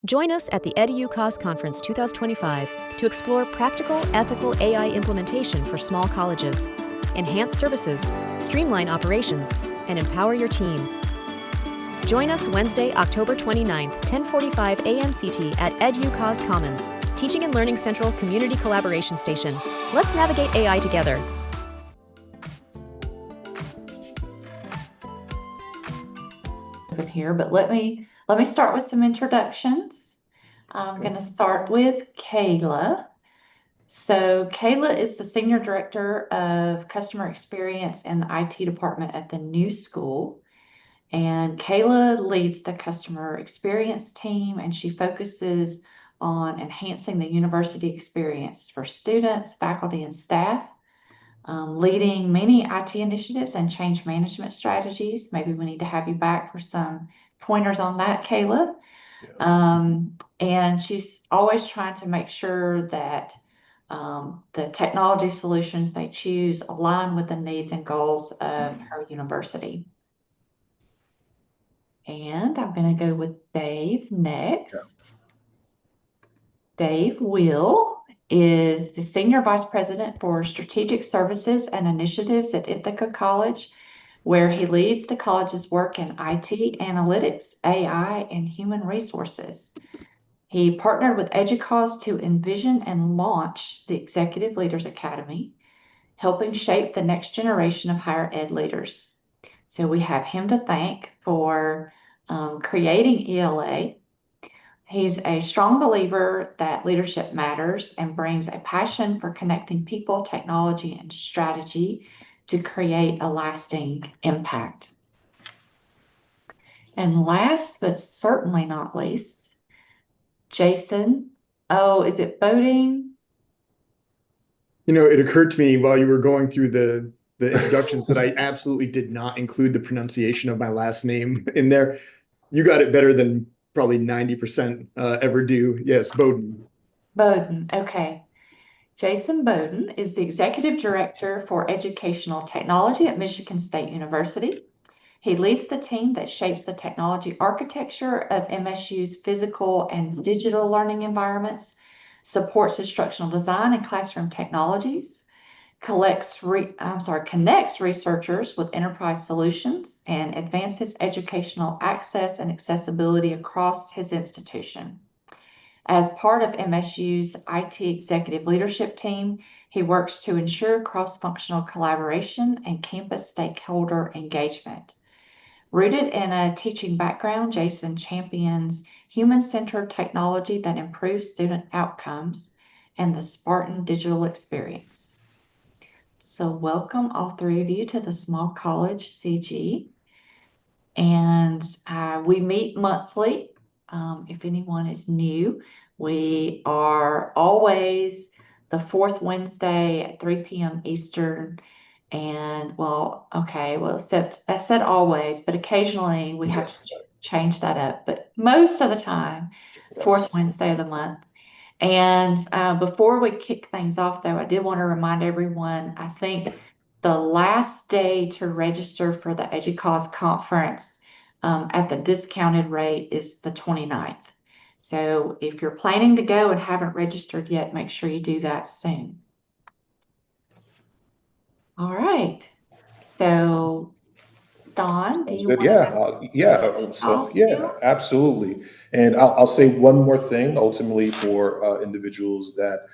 Join us at the EDUCAUSE Conference 2025 to explore practical, ethical AI implementation for small colleges, enhance services, streamline operations, and empower your team. Join us Wednesday, October 29th, 10:45 a.m. CT at EDUCAUSE Commons, Teaching and Learning Central Community Collaboration Station. Let's navigate AI together. Here, but let me start with some introductions. I'm going to start with Kayla. So Kayla is the Senior Director of Customer Experience in the IT department at the new school. And Kayla leads the customer experience team, and she focuses on enhancing the university experience for students, faculty, and staff. Leading many IT initiatives and change management strategies. Maybe we need to have you back for some pointers on that, Kayla. Yeah. And she's always trying to make sure that the technology solutions they choose align with the needs and goals of her university. And I'm going to go with Dave next. Yeah. Dave is the Senior Vice President for Strategic Services and Initiatives at Ithaca College, where he leads the college's work in IT, analytics, AI, and human resources. He partnered with EDUCAUSE to envision and launch the Executive Leadership Academy, helping shape the next generation of higher ed leaders. So we have him to thank for creating ELA. He's a strong believer that leadership matters and brings a passion for connecting people, technology, and strategy to create a lasting impact. And last, but certainly not least, Jason. Oh, is it Boding? You know, it occurred to me while you were going through the introductions that I absolutely did not include the pronunciation of my last name in there. You got it better than probably 90% ever do. Yes, Bowden. Bowden, okay. Jason Bowden is the Executive Director for Educational Technology at Michigan State University. He leads the team that shapes the technology architecture of MSU's physical and digital learning environments, supports instructional design and classroom technologies, connects researchers with enterprise solutions, and advances educational access and accessibility across his institution. As part of MSU's IT executive leadership team, he works to ensure cross-functional collaboration and campus stakeholder engagement. Rooted in a teaching background, Jason champions human-centered technology that improves student outcomes and the Spartan digital experience. So welcome all three of you to the Small College CG. And we meet monthly. If anyone is new, we are always the fourth Wednesday at 3 p.m. Eastern. And except I said always, but occasionally we have to change that up. But most of the time, fourth Wednesday of the month. And before we kick things off, though, I did want to remind everyone, I think the last day to register for the EDUCAUSE conference at the discounted rate is the 29th. So if you're planning to go and haven't registered yet, make sure you do that soon. All right. So Don, do you want to? Absolutely. And I'll say one more thing, ultimately, for individuals that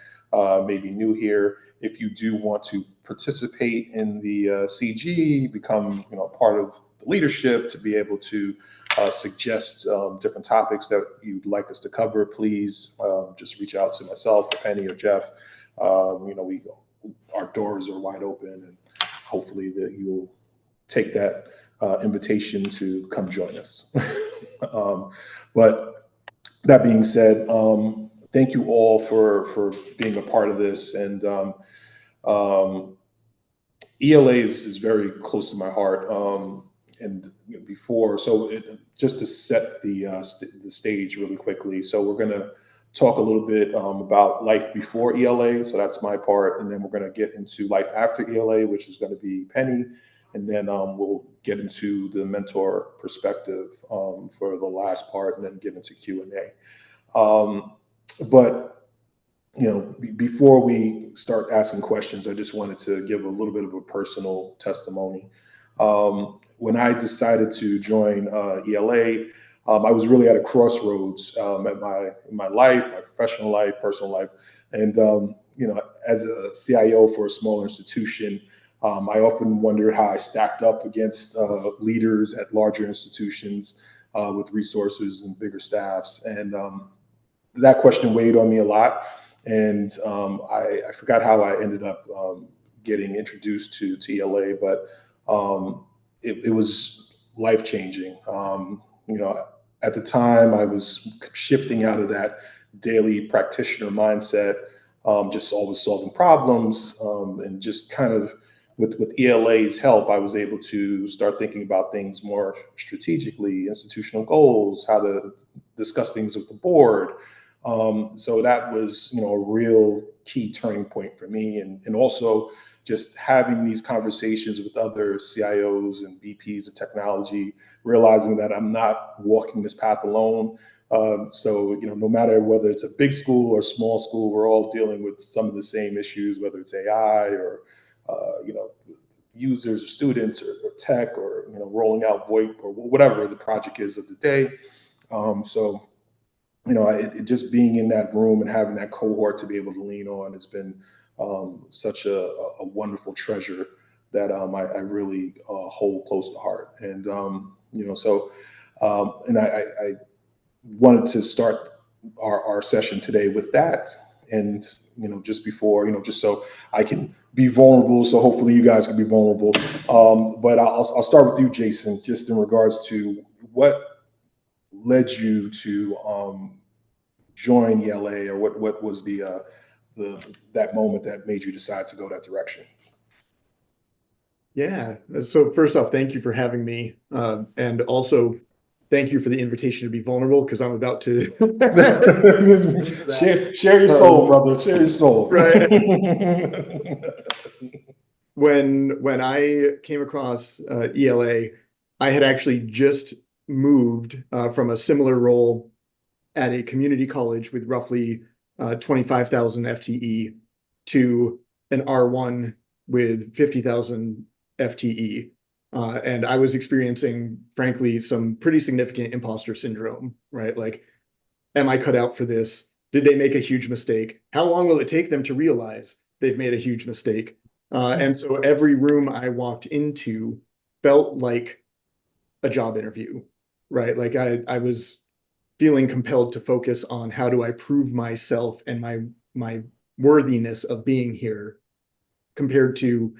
may be new here. If you do want to participate in the CG, become part of the leadership to be able to suggest different topics that you'd like us to cover, please just reach out to myself or Penny or Jeff. Our doors are wide open, and hopefully that you will take that invitation to come join us. But that being said, thank you all for being a part of this. And ELA is very close to my heart. Just to set the stage really quickly. So we're going to talk a little bit about life before ELA. So that's my part. And then we're going to get into life after ELA, which is going to be Penny. And then we'll get into the mentor perspective for the last part, and then get into Q&A. But before we start asking questions, I just wanted to give a little bit of a personal testimony. When I decided to join ELA, I was really at a crossroads in my life, my professional life, personal life, and as a CIO for a smaller institution, I often wondered how I stacked up against leaders at larger institutions with resources and bigger staffs, and that question weighed on me a lot. And I forgot how I ended up getting introduced to TLA, but it was life changing. At the time, I was shifting out of that daily practitioner mindset, just always solving problems, and just kind of with ELA's help, I was able to start thinking about things more strategically, institutional goals, how to discuss things with the board. So that was, a real key turning point for me. And also just having these conversations with other CIOs and VPs of technology, realizing that I'm not walking this path alone. So, no matter whether it's a big school or small school, we're all dealing with some of the same issues, whether it's AI or, users or students or tech or, rolling out VoIP or whatever the project is of the day. So just being in that room and having that cohort to be able to lean on has been such a wonderful treasure that I really hold close to heart. And, and I wanted to start our session today with that. And, just before, just so I can be vulnerable. So hopefully you guys can be vulnerable. But I'll start with you, Jason, just in regards to what led you to join ELA, or what was that moment that made you decide to go that direction? Yeah. So first off, thank you for having me. And also thank you for the invitation to be vulnerable, because I'm about to share your soul, brother. Share your soul. Right. When I came across ELA, I had actually just moved from a similar role at a community college with roughly 25,000 FTE to an R1 with 50,000 FTE. And I was experiencing, frankly, some pretty significant imposter syndrome, right? Like, am I cut out for this? Did they make a huge mistake? How long will it take them to realize they've made a huge mistake? And so every room I walked into felt like a job interview, right? Like I was feeling compelled to focus on how do I prove myself and my worthiness of being here, compared to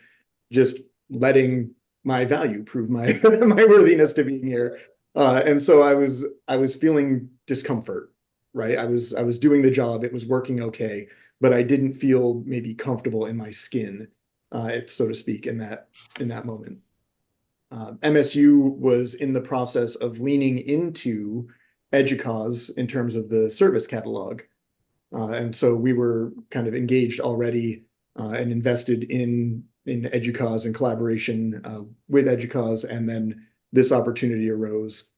just letting my value prove my my worthiness to being here. And so I was feeling discomfort, right? I was doing the job, it was working okay, but I didn't feel maybe comfortable in my skin, so to speak, in that moment. MSU was in the process of leaning into EDUCAUSE in terms of the service catalog. And so we were kind of engaged already and invested in EDUCAUSE in collaboration with EDUCAUSE, and then this opportunity arose.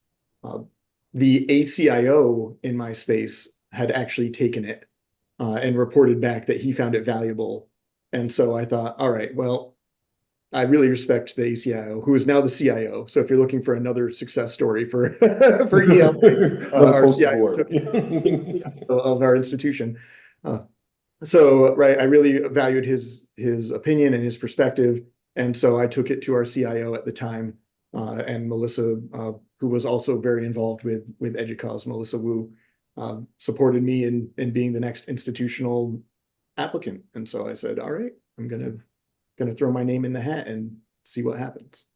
The ACIO in my space had actually taken it and reported back that he found it valuable. And so I thought, all right, well, I really respect the ACIO, who is now the CIO. So if you're looking for another success story for for ELA, our CIO of our institution. So right, I really valued his opinion and his perspective, and so I took it to our CIO at the time, and Melissa, who was also very involved with EDUCAUSE, Melissa Wu, supported me in being the next institutional applicant. And so I said, all right, I'm gonna throw my name in the hat and see what happens.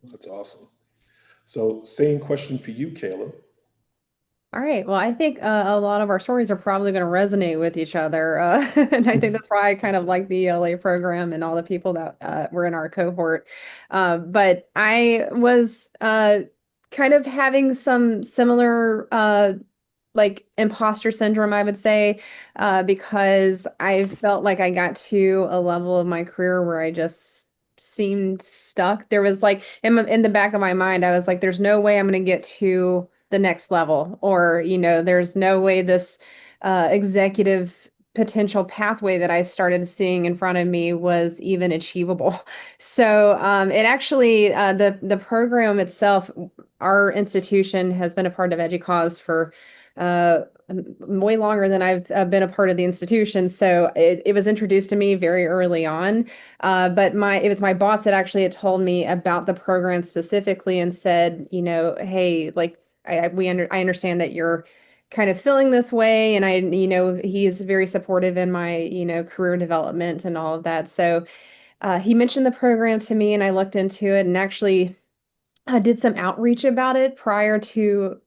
That's awesome. So same question for you, Kayla. All right. Well, I think a lot of our stories are probably going to resonate with each other. And I think that's why I kind of like the ELA program and all the people that were in our cohort. But I was kind of having some similar like imposter syndrome, I would say, because I felt like I got to a level of my career where I just seemed stuck. There was like in the back of my mind, I was like, there's no way I'm going to get to the next level, or, there's no way this executive potential pathway that I started seeing in front of me was even achievable. So it actually, the program itself, our institution has been a part of EDUCAUSE for way longer than I've been a part of the institution. So it was introduced to me very early on. But it was my boss that actually had told me about the program specifically and said, hey, like I understand that you're kind of feeling this way, and he is very supportive in my career development and all of that. So he mentioned the program to me, and I looked into it, and actually did some outreach about it prior to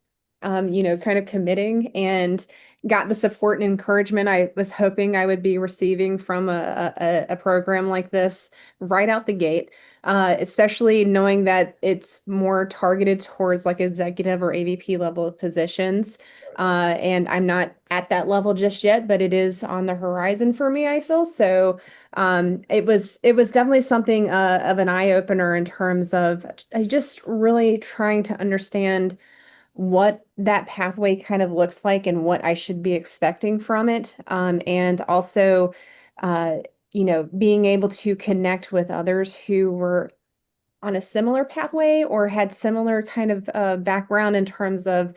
kind of committing, and got the support and encouragement I was hoping I would be receiving from a program like this right out the gate, especially knowing that it's more targeted towards like executive or AVP level positions. And I'm not at that level just yet, but it is on the horizon for me, I feel. So it was definitely something of an eye opener in terms of just really trying to understand what that pathway kind of looks like and what I should be expecting from it. And also, uh, being able to connect with others who were on a similar pathway or had similar kind of background in terms of,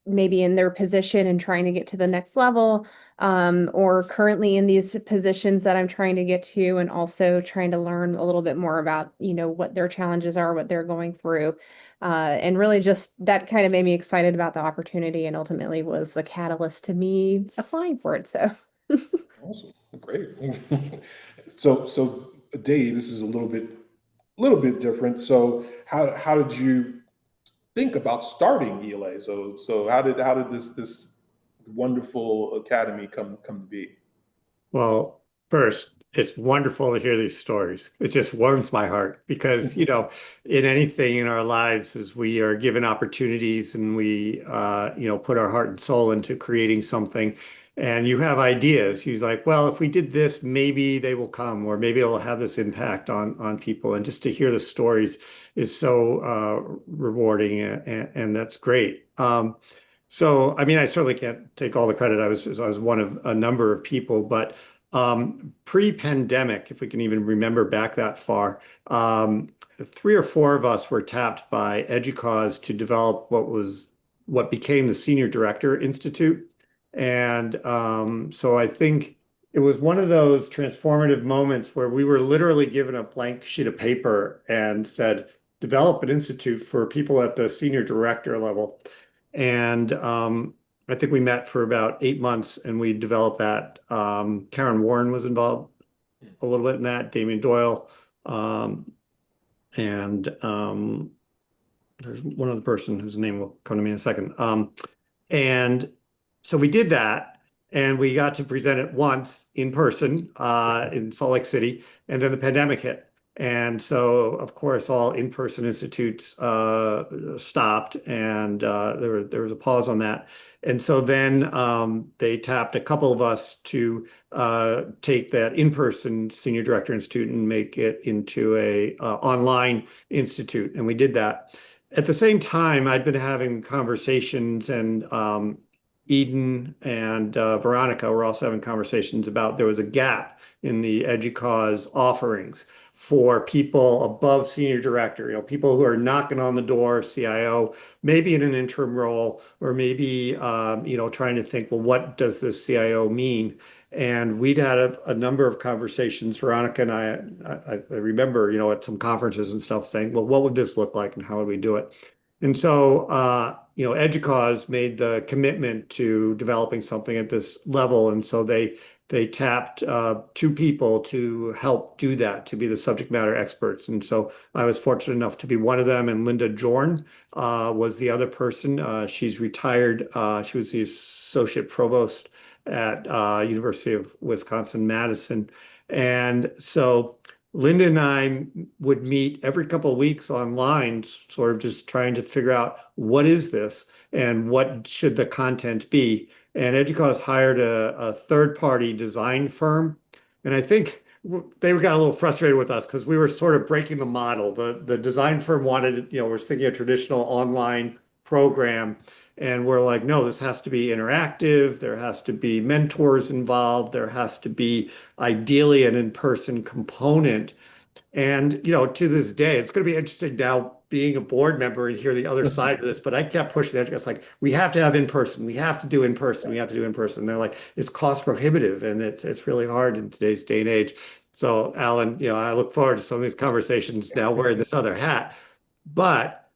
maybe in their position and trying to get to the next level, or currently in these positions that I'm trying to get to, and also trying to learn a little bit more about, what their challenges are, what they're going through. And really just that kind of made me excited about the opportunity, and ultimately was the catalyst to me applying for it. So. Awesome. Great. So Dave, this is a little bit different. So how did you think about starting ELA? So how did this wonderful academy come to be? Well, first, it's wonderful to hear these stories. It just warms my heart because, in anything in our lives, as we are given opportunities and we, put our heart and soul into creating something, and you have ideas, you're like, well, if we did this, maybe they will come, or maybe it'll have this impact on people. And just to hear the stories is so rewarding, and that's great. So, I mean, I certainly can't take all the credit. I was one of a number of people, but pre-pandemic, if we can even remember back that far, three or four of us were tapped by EDUCAUSE to develop what became the Senior Director Institute. And so I think it was one of those transformative moments where we were literally given a blank sheet of paper and said, develop an institute for people at the senior director level. And I think we met for about 8 months and we developed that. Karen Warren was involved a little bit in that, Damien Doyle, and there's one other person whose name will come to me in a second. And so we did that, and we got to present it once in person in Salt Lake City, and then the pandemic hit. And so, of course, all in-person institutes stopped, and there was a pause on that. And so then they tapped a couple of us to take that in-person Senior Director Institute and make it into a online institute, and we did that. At the same time, I'd been having conversations, and Eden and Veronica were also having conversations about there was a gap in the EDUCAUSE offerings for people above senior director, people who are knocking on the door of CIO, maybe in an interim role, or maybe, trying to think, well, what does this CIO mean? And we'd had a number of conversations, Veronica and I remember, at some conferences and stuff saying, well, what would this look like and how would we do it? And so, EDUCAUSE made the commitment to developing something at this level. And so they tapped two people to help do that, to be the subject matter experts. And so I was fortunate enough to be one of them, and Linda Jorn was the other person. She's retired. She was the associate provost at University of Wisconsin-Madison. And so Linda and I would meet every couple of weeks online, sort of just trying to figure out what is this and what should the content be. And EDUCAUSE hired a third-party design firm. And I think they got a little frustrated with us because we were sort of breaking the model. The design firm wanted, was thinking a traditional online program. And we're like, no, this has to be interactive. There has to be mentors involved. There has to be ideally an in-person component. And, to this day, it's going to be interesting now being a board member and hear the other side of this. But I kept pushing it. It's like, we have to have in person. We have to do in person. We have to do in person. They're like, it's cost prohibitive and it's really hard in today's day and age. So, Alan, I look forward to some of these conversations now wearing this other hat. But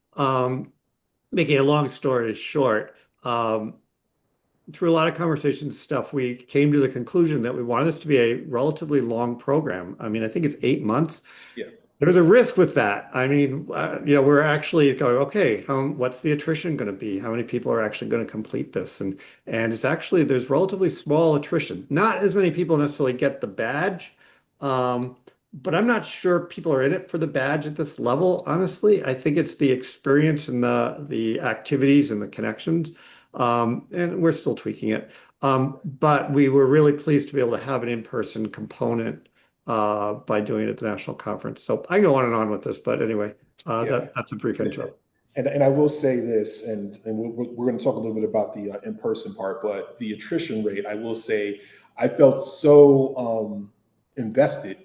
making a long story short, through a lot of conversations and stuff, we came to the conclusion that we wanted this to be a relatively long program. I mean, I think it's 8 months. Yeah. There's a risk with that. I mean, we're actually going, okay, what's the attrition going to be? How many people are actually going to complete this? And it's actually, there's relatively small attrition. Not as many people necessarily get the badge, but I'm not sure people are in it for the badge at this level, honestly. I think it's the experience and the activities and the connections. And we're still tweaking it. But we were really pleased to be able to have an in-person component by doing it at the national conference. So I go on and on with this, but anyway, that's a brief intro. And I will say this, and we're going to talk a little bit about the in-person part, but the attrition rate, I will say, I felt so invested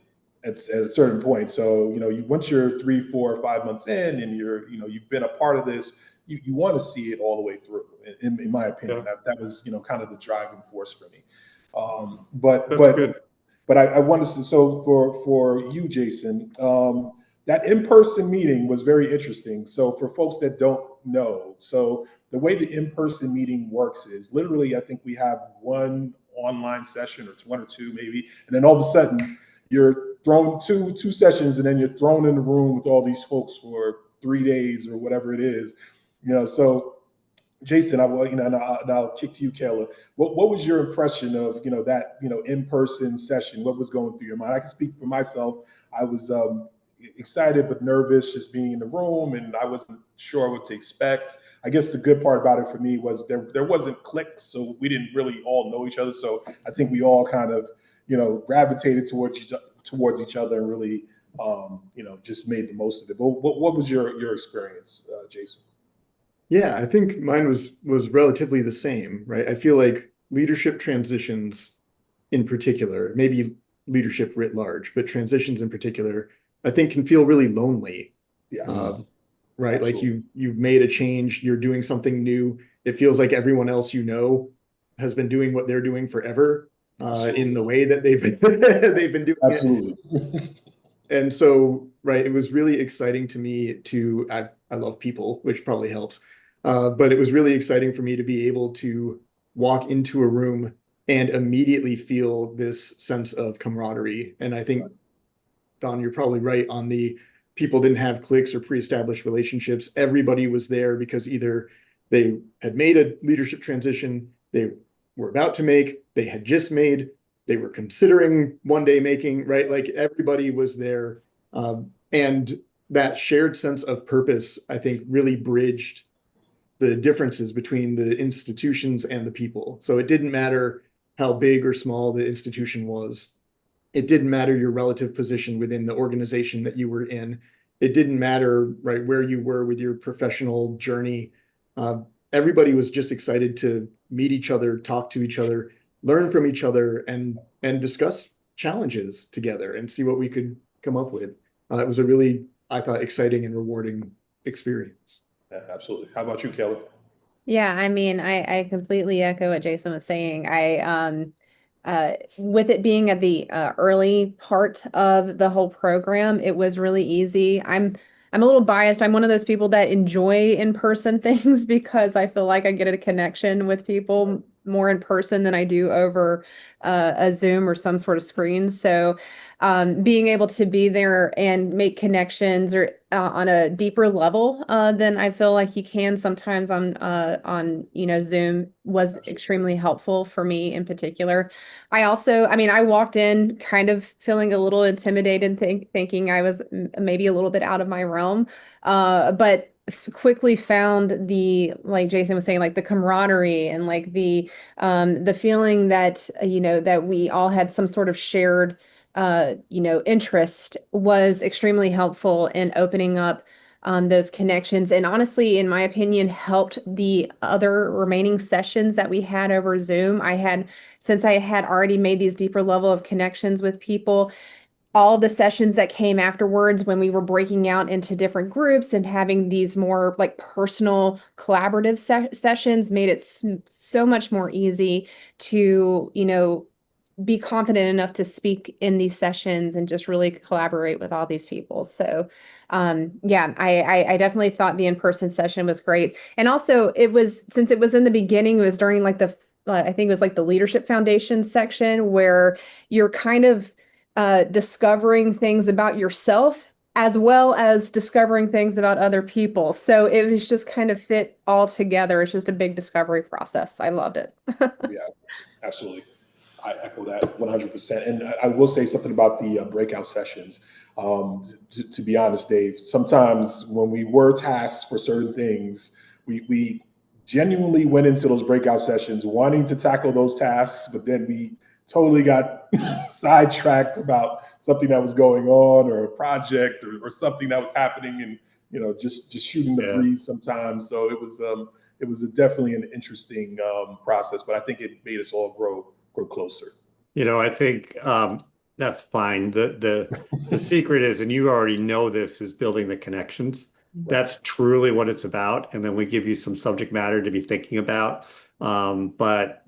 at a certain point. So, once you're 3, 4, 5 months in and you've been a part of this, you want to see it all the way through, in my opinion. Yeah. That was, kind of the driving force for me. But I wanted to, so for you, Jason, that in-person meeting was very interesting. So for folks that don't know, so the way the in-person meeting works is literally, I think we have one online session or one or two maybe, and then all of a sudden you're thrown two sessions, and then you're thrown in the room with all these folks for 3 days or whatever it is, So, Jason, and I'll kick to you, Kayla. What was your impression of that in-person session? What was going through your mind? I can speak for myself. I was excited but nervous just being in the room, and I wasn't sure what to expect. I guess the good part about it for me was there wasn't cliques, so we didn't really all know each other. So I think we all kind of gravitated towards each other and really just made the most of it. But what was your experience, Jason? Yeah, I think mine was relatively the same, right? I feel like leadership transitions in particular, maybe leadership writ large, but transitions in particular, I think can feel really lonely. Yes. Right? Absolutely. Like you've made a change, you're doing something new. It feels like everyone else has been doing what they're doing forever, in the way that they've been doing Absolutely. it. And so, right, it was really exciting to me I love people, which probably helps. But it was really exciting for me to be able to walk into a room and immediately feel this sense of camaraderie. And I think, Don, you're probably right on the people didn't have cliques or pre-established relationships. Everybody was there because either they had made a leadership transition, they were about to make, they had just made, they were considering one day making, right? Like everybody was there. And that shared sense of purpose, I think, really bridged the differences between the institutions and the people. So it didn't matter how big or small the institution was. It didn't matter your relative position within the organization that you were in. It didn't matter, right, where you were with your professional journey. Everybody was just excited to meet each other, talk to each other, learn from each other, and discuss challenges together and see what we could come up with. It was a really, I thought, exciting and rewarding experience. Yeah, absolutely. How about you, Kelly? Yeah, I mean, I completely echo what Jason was saying. With it being at the early part of the whole program, it was really easy. I'm a little biased. I'm one of those people that enjoy in-person things because I feel like I get a connection with people more in person than I do over a Zoom or some sort of screen. So being able to be there and make connections or on a deeper level than I feel like you can sometimes on Zoom was extremely helpful for me in particular. I walked in kind of feeling a little intimidated, thinking I was maybe a little bit out of my realm, but quickly found like Jason was saying, like the camaraderie and like the feeling that that we all had some sort of shared interest was extremely helpful in opening up those connections. And honestly, in my opinion, helped the other remaining sessions that we had over Zoom. Since I had already made these deeper level of connections with people, all the sessions that came afterwards when we were breaking out into different groups and having these more like personal collaborative sessions made it so much more easy to, be confident enough to speak in these sessions and just really collaborate with all these people. So, yeah, I definitely thought the in-person session was great. And also since it was in the beginning, it was during like I think it was like the leadership foundation section where you're kind of discovering things about yourself as well as discovering things about other people. So it was just kind of fit all together. It's just a big discovery process. I loved it. Yeah, absolutely. I echo that 100%. And I will say something about the breakout sessions. To be honest, Dave, sometimes when we were tasked for certain things, we genuinely went into those breakout sessions wanting to tackle those tasks, but then we totally got sidetracked about something that was going on or a project or something that was happening, and just shooting the breeze sometimes. So it was definitely an interesting process, but I think it made us all grow closer. I think that's fine. The secret is, and you already know this, is building the connections. Right. That's truly what it's about. And then we give you some subject matter to be thinking about. But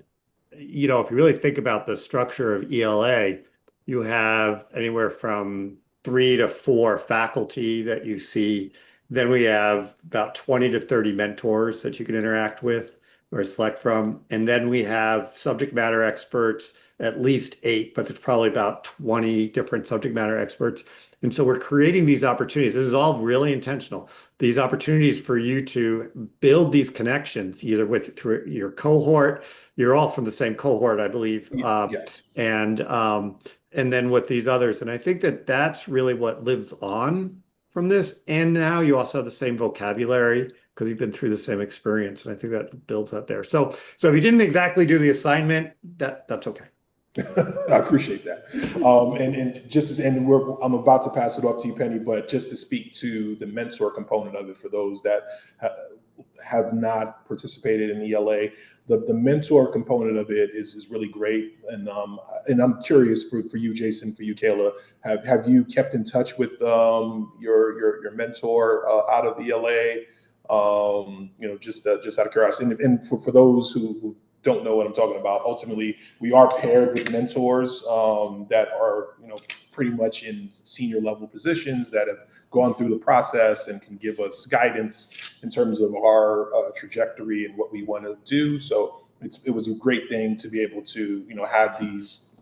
if you really think about the structure of ELA, you have anywhere from 3 to 4 faculty that you see. Then we have about 20 to 30 mentors that you can interact with or select from. And then we have subject matter experts, at least 8, but there's probably about 20 different subject matter experts. And so we're creating these opportunities. This is all really intentional. These opportunities for you to build these connections, either through your cohort. You're all from the same cohort, I believe. Yes. And then with these others. And I think that's really what lives on from this. And now you also have the same vocabulary because you've been through the same experience. And I think that builds out there. So if you didn't exactly do the assignment, that's okay. I appreciate that. I'm about to pass it off to you, Penny, but just to speak to the mentor component of it for those that have not participated in ELA, the mentor component of it is really great. And I'm curious for you, Jason, for you, Kayla, have you kept in touch with your mentor out of ELA? Just out of curiosity, and for those who don't know what I'm talking about, ultimately we are paired with mentors that are pretty much in senior level positions that have gone through the process and can give us guidance in terms of our trajectory and what we want to do. So it was a great thing to be able to have these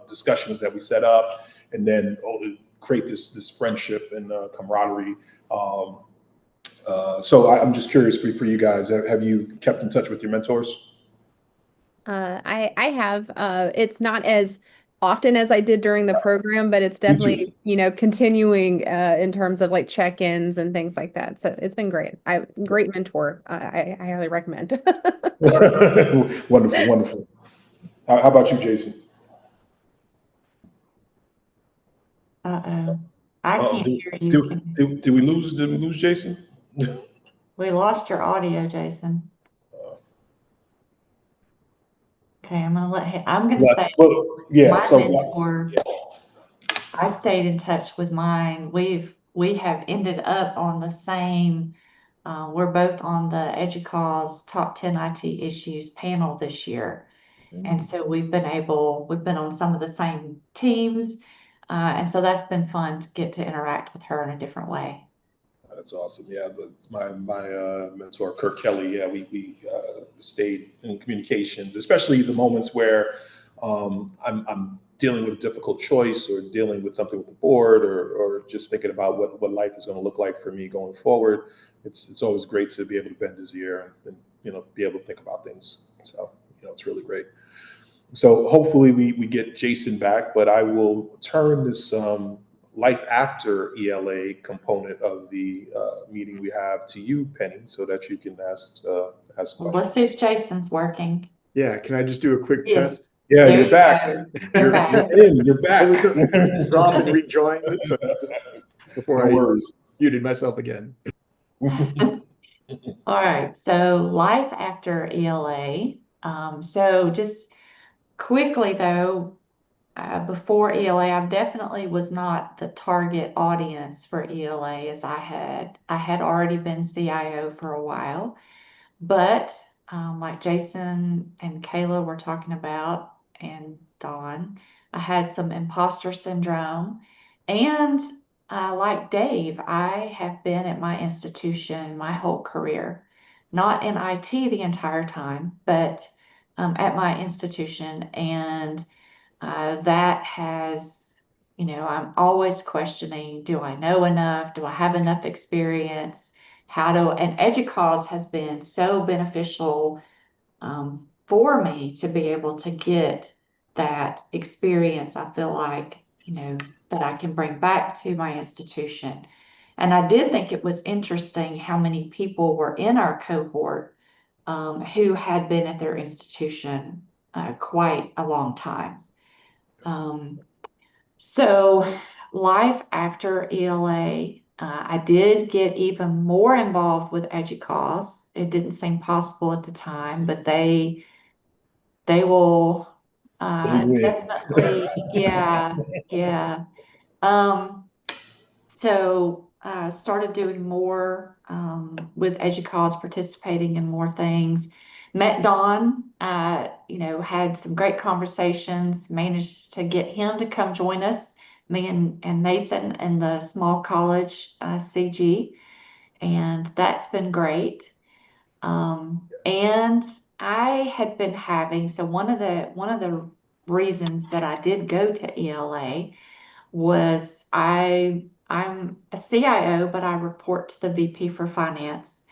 discussions that we set up and then create this friendship and camaraderie. So I'm just curious for you guys, have you kept in touch with your mentors? I have. It's not as often as I did during the program, but it's definitely, continuing in terms of like check-ins and things like that. So it's been great. Great mentor. I highly recommend. Wonderful. How about you, Jason? Uh-oh. I can't hear you. Did we lose Jason? We lost your audio, Jason. Okay, I'm going to say my mentor, I stayed in touch with mine. We have ended up on the same, we're both on the EDUCAUSE Top 10 IT Issues panel this year. And so we've been on some of the same teams. And so that's been fun to get to interact with her in a different way. That's awesome. Yeah, but my mentor, Kirk Kelly, we stayed in communications, especially the moments where I'm dealing with a difficult choice or dealing with something with the board or just thinking about what life is going to look like for me going forward. It's always great to be able to bend his ear and be able to think about things. So it's really great. So hopefully we get Jason back, but I will turn this life after ELA component of the meeting we have to you, Penny, so that you can ask questions. Well, let's see if Jason's working. Yeah, can I just do a quick test? Yeah, you're back. You're back. Drop and rejoin before no worries. Muted myself again. All right, so life after ELA. So just quickly though, before ELA, I definitely was not the target audience for ELA as I had already been CIO for a while. But like Jason and Kayla were talking about, and Dawn, I had some imposter syndrome. And like Dave, I have been at my institution my whole career, not in IT the entire time, but at my institution. And that has, I'm always questioning, do I know enough? Do I have enough experience? And EDUCAUSE has been so beneficial for me to be able to get that experience. I feel like, that I can bring back to my institution. And I did think it was interesting how many people were in our cohort who had been at their institution quite a long time. So life after ELA, I did get even more involved with EDUCAUSE. It didn't seem possible at the time, but they will They will. definitely, yeah, yeah. Um, so started doing more with EDUCAUSE, participating in more things. Met Don, had some great conversations, managed to get him to come join us, me and Nathan in the small college CG, and that's been great. And I had been having, so one of the reasons that I did go to ELA was I'm a CIO, but I report to the VP for finance,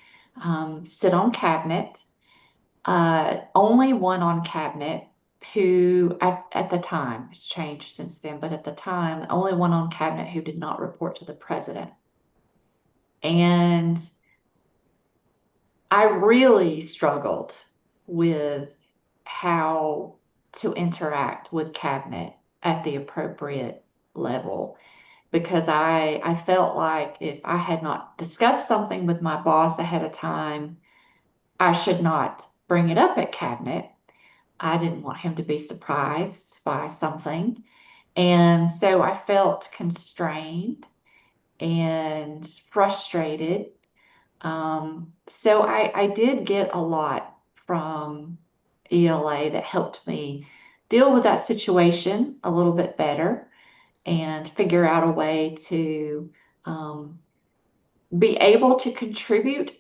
sit on cabinet, only one on cabinet who at the time, it's changed since then, but at the time, only one on cabinet who did not report to the president. And I really struggled with how to interact with cabinet at the appropriate level, because I felt like if I had not discussed something with my boss ahead of time, I should not bring it up at cabinet. I didn't want him to be surprised by something. And so I felt constrained and frustrated. So I did get a lot from ELA that helped me deal with that situation a little bit better and figure out a way to be able to contribute,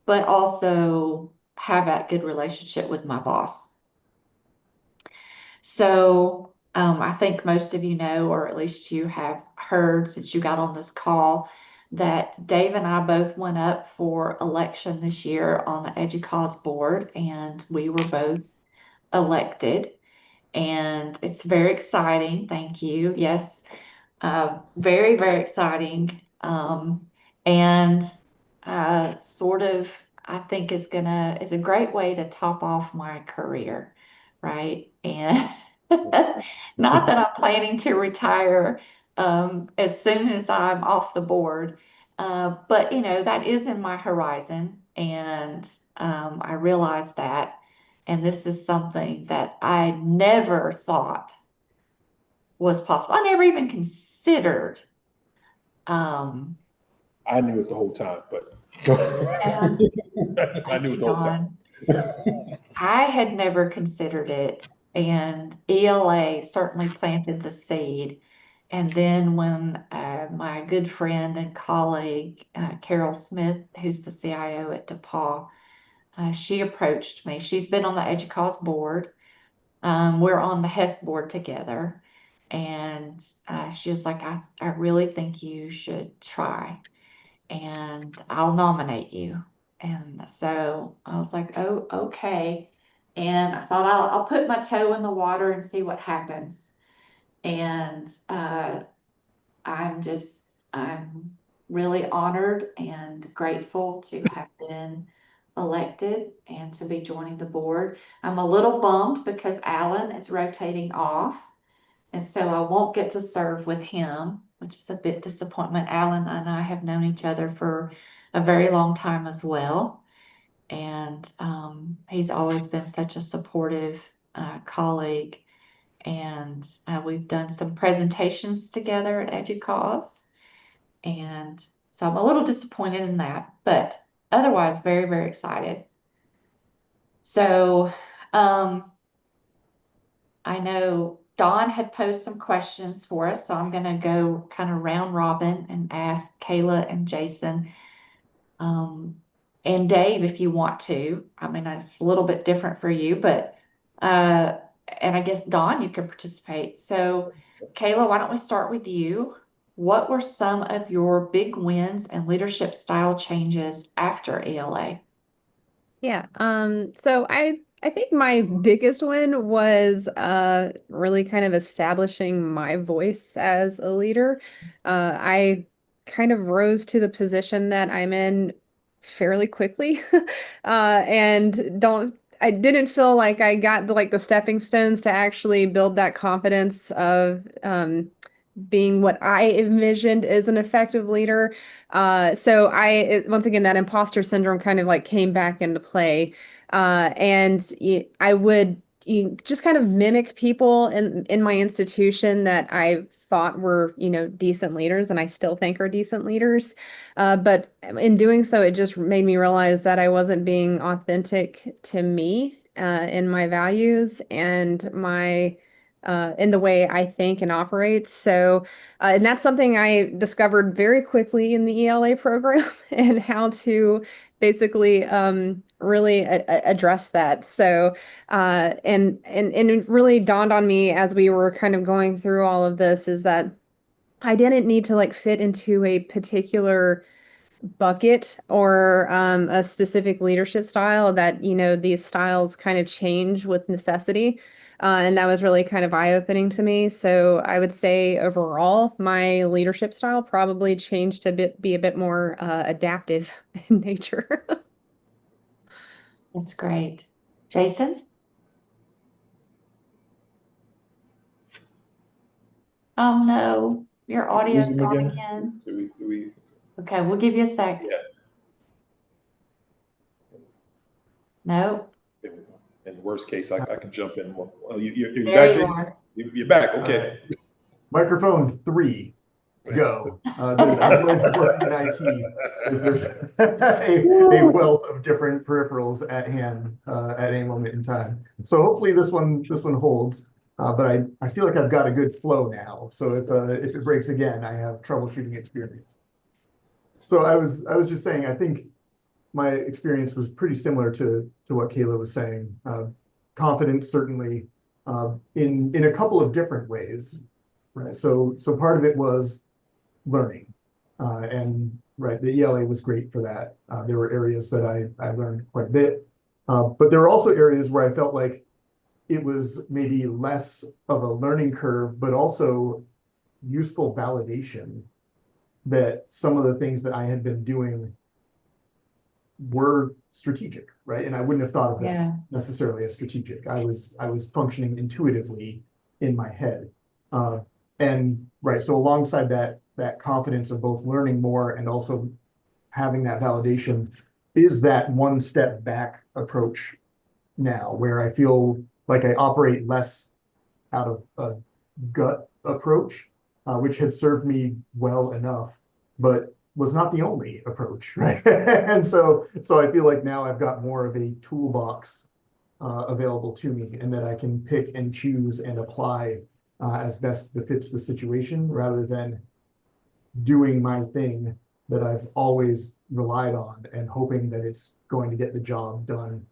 but also have that good relationship with my boss. So I think most of you know, or at least you have heard since you got on this call, that Dave and I both went up for election this year on the EDUCAUSE board, and we were both elected. And it's very exciting. Thank you. Yes, very, very exciting. And sort of, I think is a great way to top off my career, right? And not that I'm planning to retire as soon as I'm off the board, but that is in my horizon, and I realize that. And this is something that I never thought was possible. I never even considered. I knew it the whole time, but And I knew it the whole time. I had never considered it, and ELA certainly planted the seed. And then when my good friend and colleague, Carol Smith, who's the CIO at DePaul, she approached me. She's been on the EDUCAUSE board. We're on the HES board together. And she was like, I really think you should try, and I'll nominate you. And so I was like, oh, okay. And I thought I'll put my toe in the water and see what happens. And I'm really honored and grateful to have been elected and to be joining the board. I'm a little bummed because Alan is rotating off, and so I won't get to serve with him. which is a bit disappointment. Alan and I have known each other for a very long time as well. And he's always been such a supportive colleague. And we've done some presentations together at EDUCAUSE. And so I'm a little disappointed in that, but otherwise very, very excited. So I know Dawn had posed some questions for us, so I'm going to go kind of round robin and ask Kayla and Jason. And Dave, if you want to. I mean, it's a little bit different for you, but and I guess Dawn, you can participate. So Kayla, why don't we start with you? What were some of your big wins and leadership style changes after ELA? Yeah. So I think my biggest win was really kind of establishing my voice as a leader. I kind of rose to the position that I'm in fairly quickly. And I didn't feel like I got the stepping stones to actually build that confidence of being what I envisioned as an effective leader. So once again, that imposter syndrome kind of like came back into play. I would just kind of mimic people in my institution that I thought were, decent leaders, and I still think are decent leaders. But in doing so, it just made me realize that I wasn't being authentic to me, in my values and in the way I think and operate. So, and that's something I discovered very quickly in the ELA program and how to basically really address that. So, and it really dawned on me as we were kind of going through all of this is that I didn't need to like fit into a particular bucket or a specific leadership style that, these styles kind of change with necessity. And that was really kind of eye-opening to me. So I would say overall, my leadership style probably changed be a bit more adaptive in nature. That's great. Jason? Oh no, your audio is Lose them gone again? again. Do we, Okay, we'll give you a sec. yeah. No, In the worst case, I can jump in. Well, you're there back, you Jason? are. You're back, okay. Microphone 3, go. The joys of working in IT is there's a wealth of different peripherals at hand at any moment in time. So hopefully this one holds. But I feel like I've got a good flow now. So if it breaks again, I have troubleshooting experience. So I was just saying, I think my experience was pretty similar to what Kayla was saying. Confidence certainly in a couple of different ways. Right. So part of it was learning. And right, the ELA was great for that. There were areas that I learned quite a bit. But there were also areas where I felt like it was maybe less of a learning curve, but also useful validation that some of the things that I had been doing were strategic, right? And I wouldn't have thought of them necessarily as strategic. I was functioning intuitively in my head. And right, so alongside that confidence of both learning more and also having that validation is that one step back approach now, where I feel like I operate less out of a gut approach, which had served me well enough, but was not the only approach, right? And so I feel like now I've got more of a toolbox available to me, and that I can pick and choose and apply as best befits the situation, rather than doing my thing that I've always relied on and hoping that it's going to get the job done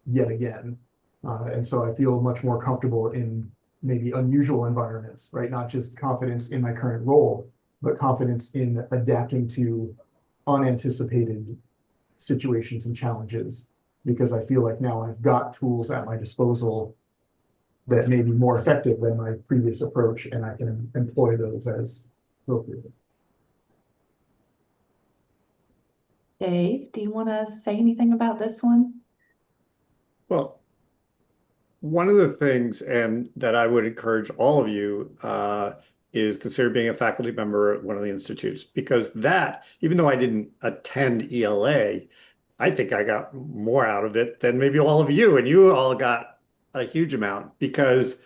yet again. And so I feel much more comfortable in maybe unusual environments, right? Not just confidence in my current role, but confidence in adapting to unanticipated situations and challenges, because I feel like now I've got tools at my disposal that may be more effective than my previous approach, and I can employ those as appropriate. Dave, do you want to say anything about this one? Well, one of the things, and that I would encourage all of you is consider being a faculty member at one of the institutes, because that, even though I didn't attend ELA, I think I got more out of it than maybe all of you, and you all got a huge amount, because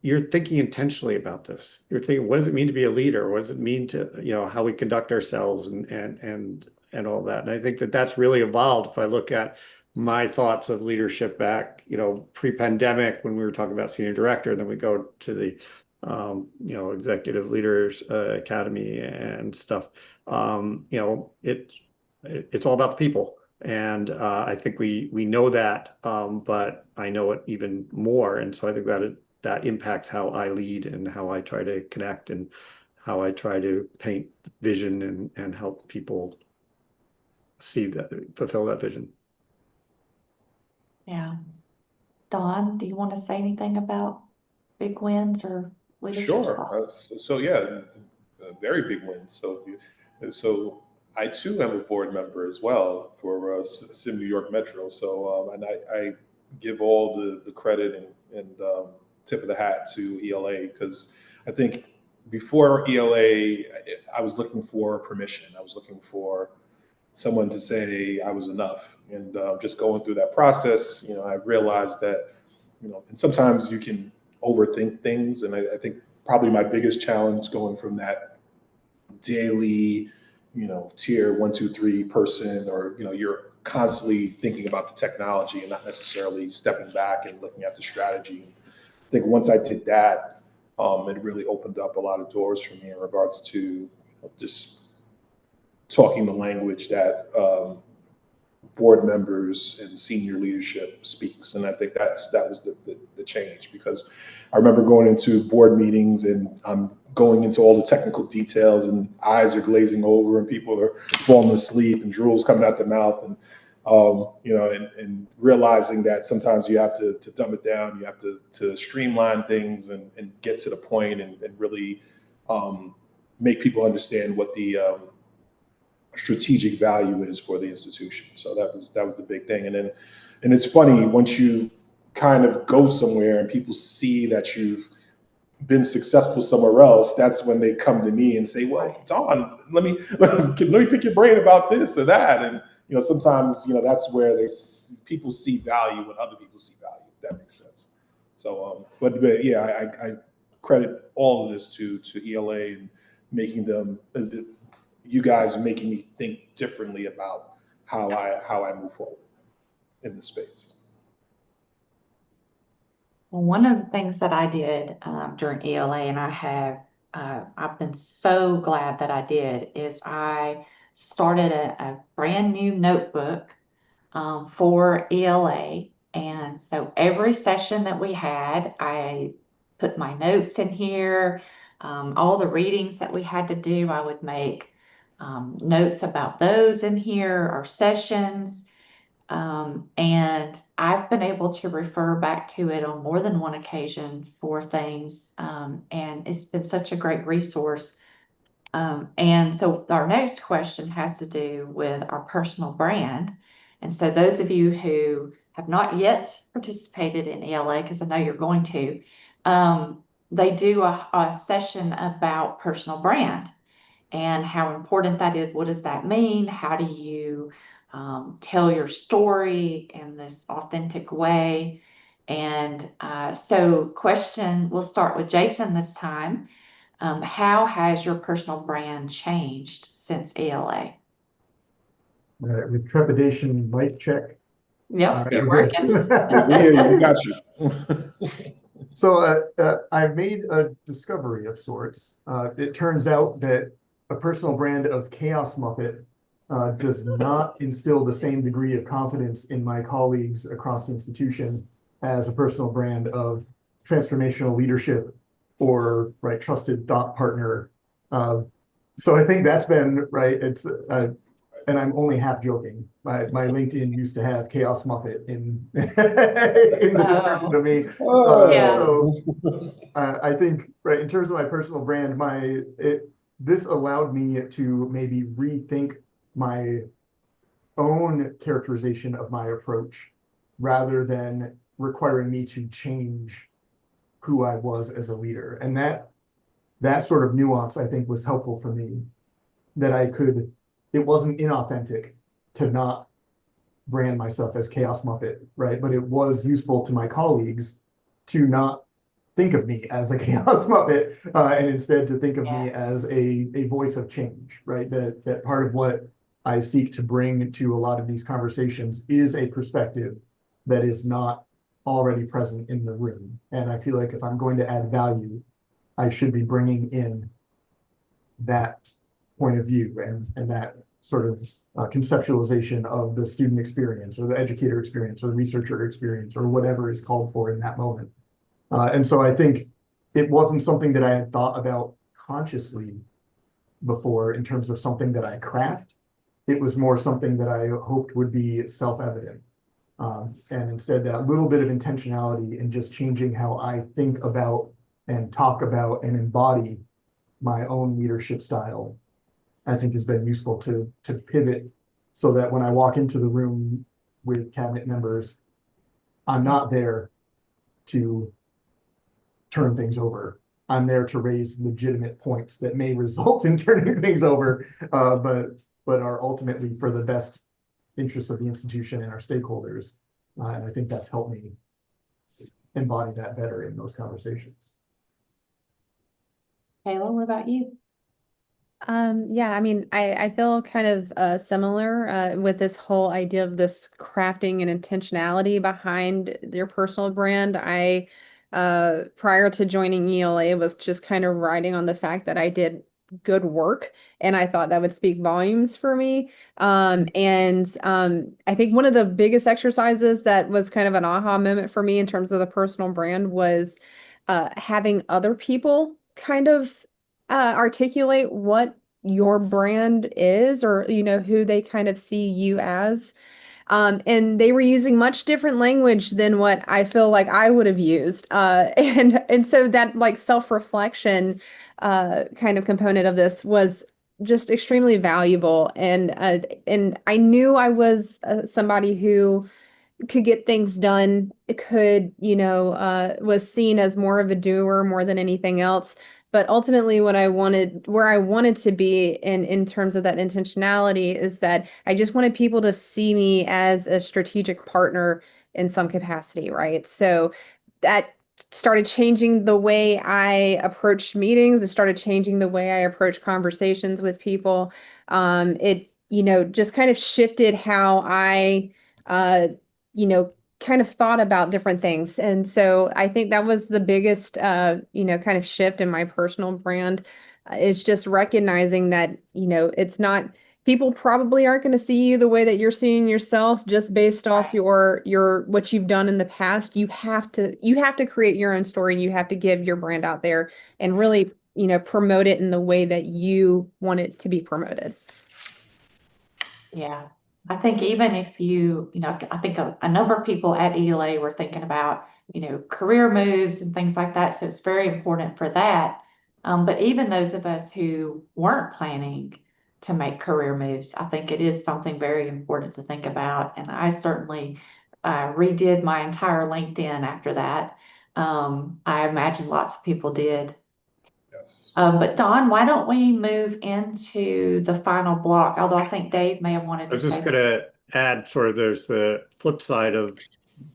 you're thinking intentionally about this. You're thinking, what does it mean to be a leader? What does it mean to, how we conduct ourselves and all that. And I think that that's really evolved. If I look at my thoughts of leadership back, pre-pandemic, when we were talking about senior director, and then we go to the Executive Leaders Academy and stuff. It's all about the people. And I think we know that, but I know it even more. And so I think that impacts how I lead and how I try to connect and how I try to paint vision and help people fulfill that vision. Yeah. Don, do you want to say anything about big wins or leadership stuff? Sure. Very big win. So I too am a board member as well for Sim New York Metro. So and I give all the credit and tip of the hat to ELA, because I think before ELA, I was looking for permission. I was looking for someone to say I was enough. And just going through that process, I realized that, and sometimes you can overthink things. And I think probably my biggest challenge going from that daily, tier 1, 2, 3 person, or, you're constantly thinking about the technology and not necessarily stepping back and looking at the strategy. I think once I did that, it really opened up a lot of doors for me in regards to just talking the language that board members and senior leadership speaks. And I think that was the change, because I remember going into board meetings and I'm going into all the technical details and eyes are glazing over and people are falling asleep and drool's coming out their mouth, and and realizing that sometimes you have to dumb it down, you have to streamline things and get to the point and really make people understand what the strategic value is for the institution. So that was the big thing. And it's funny, once you kind of go somewhere and people see that you've been successful somewhere else, that's when they come to me and say, well, Don, let me pick your brain about this or that. And sometimes that's where people see value when other people see value, if that makes sense. So but yeah, I credit all of this to ELA and making them, you guys making me think differently about how I move forward in the space. Well, one of the things that I did during ELA, and I've been so glad that I did, is I started a brand new notebook for ELA. And so every session that we had, I put my notes in here. All the readings that we had to do, I would make notes about those in here, our sessions. And I've been able to refer back to it on more than one occasion for things. And it's been such a great resource. And so our next question has to do with our personal brand. And so those of you who have not yet participated in ELA, because I know you're going to, they do a session about personal brand and how important that is. What does that mean? How do you tell your story in this authentic way? And so we'll start with Jason this time. How has your personal brand changed since ELA? With trepidation, mic check. Yep, You're working. We got you. So I've made a discovery of sorts. It turns out that a personal brand of Chaos Muppet does not instill the same degree of confidence in my colleagues across the institution as a personal brand of transformational leadership or trusted thought partner. So I think that's been it's and I'm only half joking. My LinkedIn used to have Chaos Muppet in in the description of me. So I think in terms of my personal brand, this allowed me to maybe rethink my own characterization of my approach rather than requiring me to change who I was as a leader. And that that sort of nuance, I think, was helpful for me, that it wasn't inauthentic to not brand myself as Chaos Muppet, right? But it was useful to my colleagues to not think of me as a Chaos Muppet, and instead to think of me as a voice of change, right? That part of what I seek to bring to a lot of these conversations is a perspective that is not already present in the room. And I feel like if I'm going to add value, I should be bringing in that point of view and that sort of conceptualization of the student experience or the educator experience or the researcher experience or whatever is called for in that moment. And so I think it wasn't something that I had thought about consciously before in terms of something that I craft. It was more something that I hoped would be self-evident. And instead, that little bit of intentionality in just changing how I think about and talk about and embody my own leadership style, I think has been useful to pivot so that when I walk into the room with cabinet members, I'm not there to turn things over. I'm there to raise legitimate points that may result in turning things over, but are ultimately for the best interests of the institution and our stakeholders. And I think that's helped me embody that better in those conversations. Kayla, what about you? Yeah, I mean, I feel kind of similar with this whole idea of this crafting and intentionality behind your personal brand. I prior to joining ELA was just kind of riding on the fact that I did good work and I thought that would speak volumes for me. I think one of the biggest exercises that was kind of an aha moment for me in terms of the personal brand was having other people kind of articulate what your brand is, or who they kind of see you as. And they were using much different language than what I feel like I would have used. And so that like self-reflection kind of component of this was just extremely valuable. And I knew I was somebody who could get things done. It could, was seen as more of a doer more than anything else. But ultimately, where I wanted to be in terms of that intentionality is that I just wanted people to see me as a strategic partner in some capacity, right? So that started changing the way I approach meetings. It started changing the way I approach conversations with people. It, just kind of shifted how I, kind of thought about different things. And so I think that was the biggest, kind of shift in my personal brand, is just recognizing that, it's not, people probably aren't going to see you the way that you're seeing yourself just based off your what you've done in the past. You have to create your own story. You have to give your brand out there and really, promote it in the way that you want it to be promoted. Yeah, I think even if I think a number of people at ELA were thinking about, career moves and things like that. So it's very important for that. But even those of us who weren't planning to make career moves, I think it is something very important to think about. And I certainly redid my entire LinkedIn after that. I imagine lots of people did. Yes. But Don, why don't we move into the final block? Although I think Dave may have wanted I to was say just going to add sort of there's the flip side of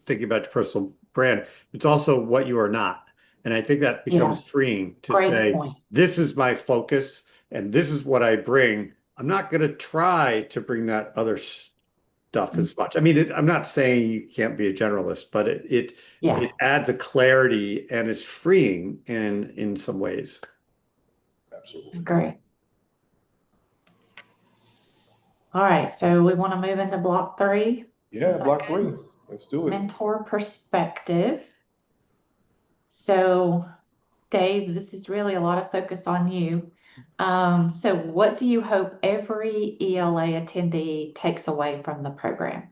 thinking about your personal brand. It's also what you are not. And I think that becomes freeing to Great say, point. this is my focus and this is what I bring. I'm not going to try to bring that other stuff as much. I mean, I'm not saying you can't be a generalist, but it adds a clarity and it's freeing in some ways. Absolutely. Great. All right, so we want to move into block 3. Yeah, block 3. Let's do it. Mentor perspective. So, Dave, this is really a lot of focus on you. So what do you hope every ELA attendee takes away from the program?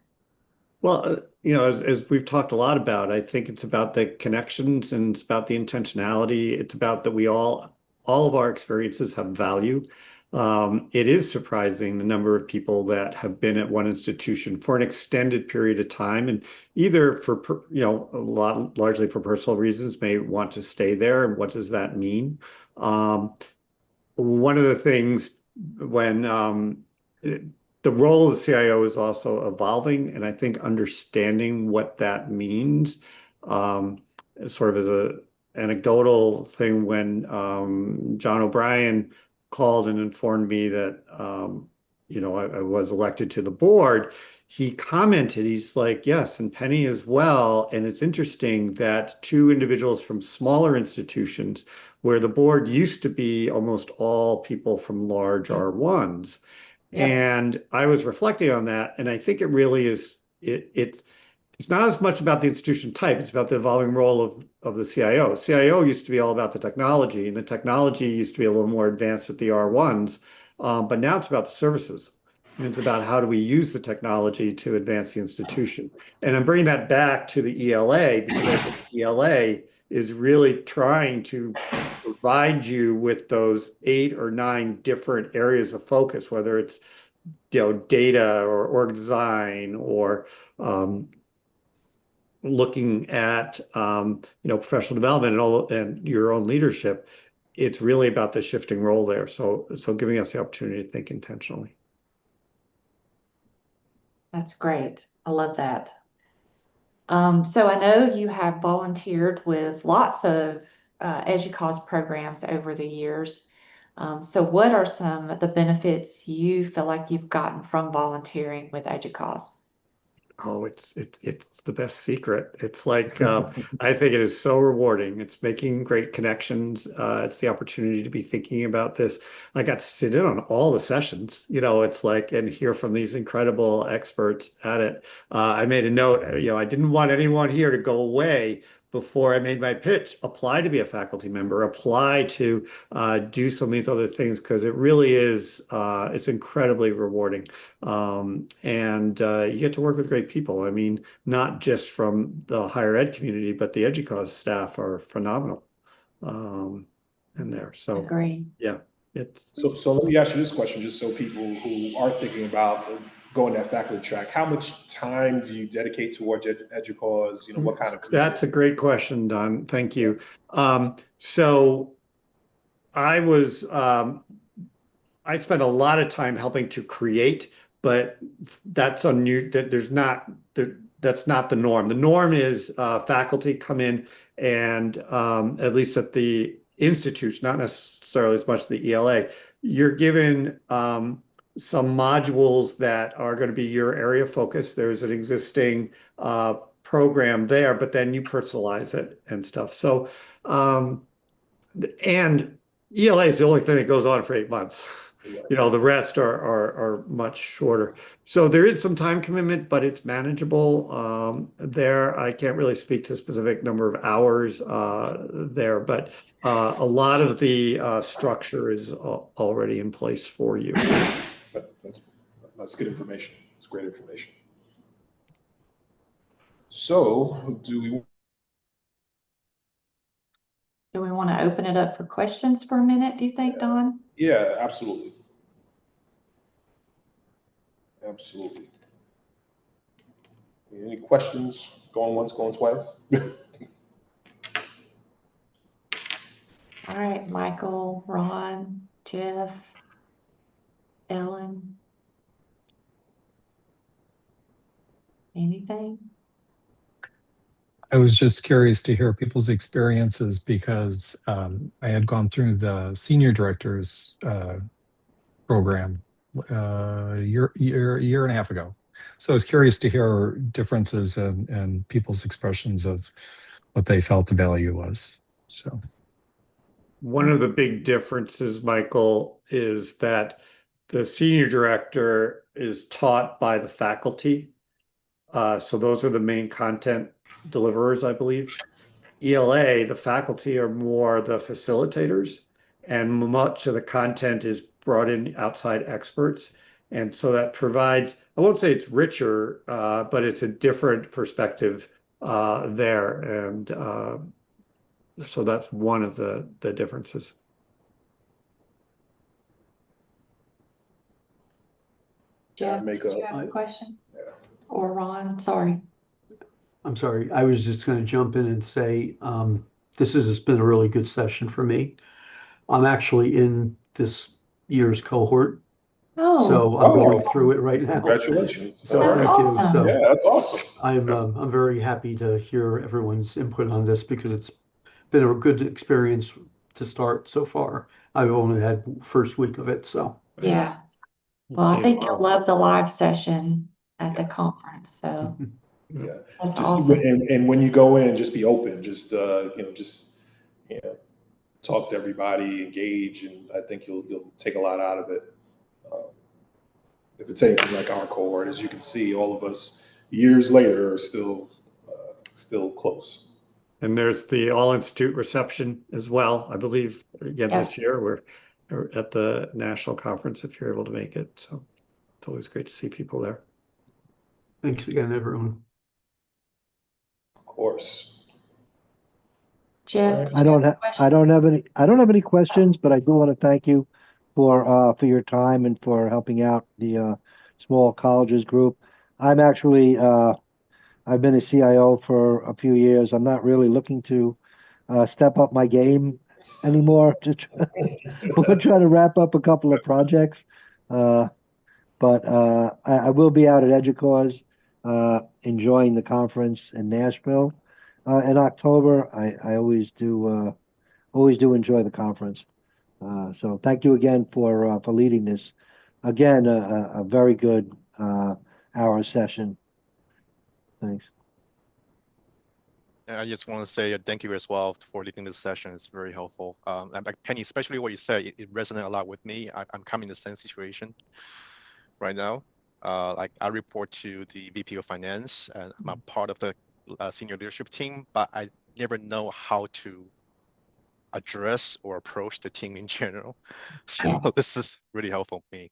Well, as we've talked a lot about, I think it's about the connections and it's about the intentionality. It's about that all of our experiences have value. it is surprising the number of people that have been at one institution for an extended period of time, and either for, largely for personal reasons, may want to stay there. And what does that mean? One of the things when the role of the CIO is also evolving, and I think understanding what that means, sort of as a anecdotal thing, when John O'Brien called and informed me that I was elected to the board, he commented, he's like, yes, and Penny as well. And it's interesting that two individuals from smaller institutions where the board used to be almost all people from large R1s. Yep. And I was reflecting on that, and I think it really is, it's not as much about the institution type, it's about the evolving role of the CIO. CIO used to be all about the technology, and the technology used to be a little more advanced at the R1s, but now it's about the services. And it's about how do we use the technology to advance the institution. And I'm bringing that back to the ELA, because I think the ELA is really trying to provide you with those 8 or 9 different areas of focus, whether it's data or org design or looking at professional development and your own leadership. It's really about the shifting role there. So giving us the opportunity to think intentionally. That's great. I love that. So I know you have volunteered with lots of EDUCAUSE programs over the years. So what are some of the benefits you feel like you've gotten from volunteering with EDUCAUSE? Oh, it's the best secret. It's like I think it is so rewarding. It's making great connections. It's the opportunity to be thinking about this. I got to sit in on all the sessions, it's like, and hear from these incredible experts at it. I made a note, I didn't want anyone here to go away before I made my pitch. Apply to be a faculty member, apply to do some of these other things, because it really is, it's incredibly rewarding. And you get to work with great people. I mean, not just from the higher ed community, but the EDUCAUSE staff are phenomenal in there. So, Agree. yeah, it's So let me ask you this question, just so people who are thinking about going that faculty track, how much time do you dedicate towards EDUCAUSE? What kind of commitment? That's a great question, Don. Thank you. So I was I spent a lot of time helping to create, but that's unusual. That's not the norm. The norm is faculty come in and at least at the institute, not necessarily as much the ELA, you're given some modules that are going to be your area of focus. There's an existing program there, but then you personalize it and stuff. So, and ELA is the only thing that goes on for 8 months. The rest are much shorter. So there is some time commitment, but it's manageable there. I can't really speak to a specific number of hours there, but a lot of the structure is already in place for you. That's good information. It's great information. So Do we want to open it up for questions for a minute, do you think, Don? Yeah, absolutely. Absolutely. Any questions? Going once, going twice? All right, Michael, Ron, Jeff, Ellen. Anything? I was just curious to hear people's experiences because I had gone through the senior director's program a year and a half ago. So I was curious to hear differences and people's expressions of what they felt the value was. So one of the big differences, Michael, is that the senior director is taught by the faculty. So those are the main content deliverers, I believe. ELA, the faculty are more the facilitators, and much of the content is brought in outside experts. And so that provides, I won't say it's richer, but it's a different perspective there. And so that's one of the differences. Jeff, make did you a, have a question? yeah. Or Ron, sorry. I'm sorry, I was just going to jump in and say, this has been a really good session for me. I'm actually in this year's cohort, Oh, so I'm going Oh, through it right now. congratulations. So that's thank you. awesome. So Yeah, that's awesome. I'm very happy to hear everyone's input on this because it's been a good experience to start so far. I've only had first week of it, so. Yeah. We'll Well, I see think tomorrow. you'll love the live session at the Yeah. conference. So Yeah. that's Just awesome. and when you go in, just be open. Just talk to everybody, engage, and I think you'll take a lot out of it. Um, if it's anything like our cohort, as you can see, all of us years later are still close. And there's the All Institute reception as well, I believe, again Yeah. this year. We're at the national conference if you're able to make it. So it's always great to see people there. Thanks again, everyone. Of course. Jeff, Right. did you have a question? I don't have any questions, but I do want to thank you for your time and for helping out the small colleges group. I'm actually I've been a CIO for a few years. I'm not really looking to step up my game anymore. We're trying to wrap up a couple of projects. But I will be out at EDUCAUSE enjoying the conference in Nashville in October. I always do enjoy the conference. So thank you again for leading this. Again, a very good hour session. Thanks. And I just want to say thank you as well for leading this session. It's very helpful. And like Penny, especially what you said, it resonated a lot with me. I'm coming in the same situation right now. Like I report to the VP of Finance, and I'm a part of the senior leadership team, but I never know how to address or approach the team in general. So this is really helpful for me.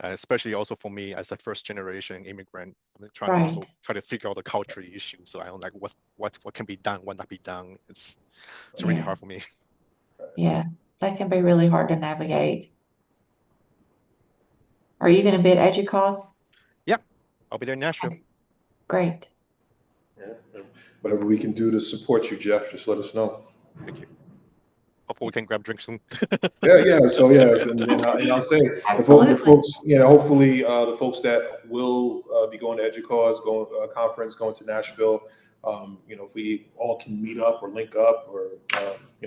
Especially also for me as a first generation immigrant, I'm trying to also try to figure out the cultural issues. So I don't like what can be done, what not be done. It's really hard for me. Yeah, that can be really hard to navigate. Are you going to be at EDUCAUSE? Yeah, I'll be there in Nashville. Great. Yeah. Whatever we can do to support you, Jeff, just let us know. Thank you. Hopefully we can grab drinks soon. Yeah. So and I'll say the folks, hopefully the folks that will be going to EDUCAUSE, conference, going to Nashville, if we all can meet up or link up, or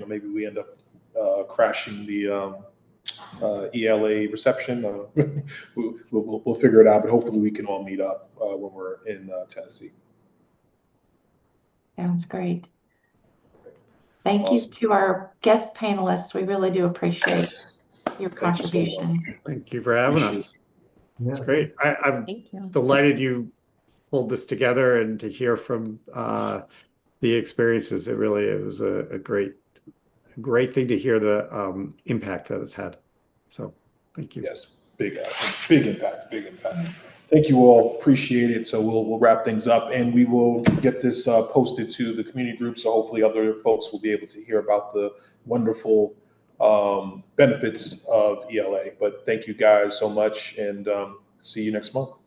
maybe we end up crashing the ELA reception. We'll figure it out, but hopefully we can all meet up when we're in Tennessee. Sounds great. Thank Awesome. you to our guest panelists. We really do appreciate your Thank you so much. contributions. Thank you for having us. It's great. I'm Thank you. delighted you pulled this together and to hear from the experiences. It was a great thing to hear the impact that it's had. So thank you. Yes, big impact. Thank you all. Appreciate it. So we'll wrap things up, and we will get this posted to the community group. So hopefully other folks will be able to hear about the wonderful benefits of ELA. But thank you guys so much, and see you next month.